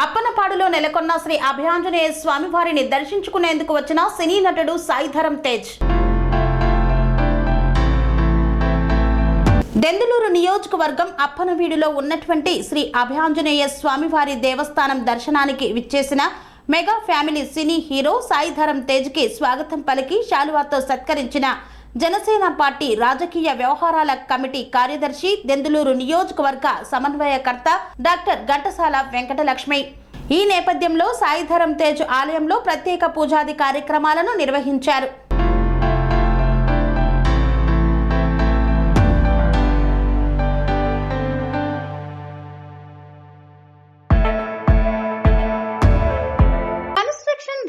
అప్పనపాడులో నెలకొన్న శ్రీ అభయాంజనేయ స్వామివారిని దర్శించుకునేందుకు వచ్చిన సినీ నటుడు సాయిధరం తేజ్ దెందులూరు నియోజకవర్గం అప్పనవీడులో ఉన్నటువంటి శ్రీ అభయాంజనేయ స్వామివారి దేవస్థానం దర్శనానికి విచ్చేసిన mega family cine hero Sai Dharam తేజ్కి స్వాగతం పలికి శాలువాతో సత్కరించిన జనసేన పార్టీ రాజకీయ వ్యవహారాల కమిటీ కార్యదర్శి దెందులూరు నియోజకవర్గ సమన్వయకర్త డాక్టర్ ఘంటసాల వెంకటలక్ష్మి. ఈ నేపథ్యంలో సాయిధరం తేజ్ ఆలయంలో ప్రత్యేక పూజాది కార్యక్రమాలను నిర్వహించారు.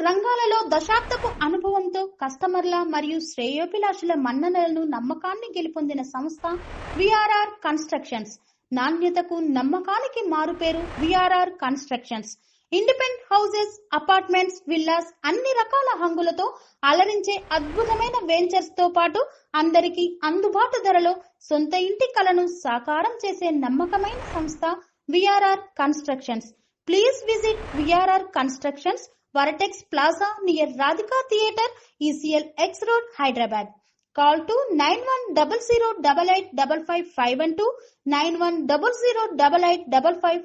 రంగాలలో దశాబ్దపు అనుభవంతో కస్టమర్ల మరియు శ్రేయోభిలాషుల మన్ననలను నమ్మకాన్ని గెలుపొందిన సంస్థ విఆర్ఆర్ కన్స్ట్రక్షన్స్. నాణ్యతకు నమ్మకానికి మారుపేరు VRR constructions. Independent houses, apartments, villas అన్ని రకాల హంగులతో అలరించే అద్భుతమైన వెంచర్స్ తో పాటు అందరికీ అందుబాటు ధరలో సొంత ఇంటి కలను సాకారం చేసే నమ్మకమైన సంస్థ VRR constructions. Please visit VRR constructions, Varatex Plaza near Radhika Theatre, ECL X Road, Hyderabad. Call to 9100885551 91008855.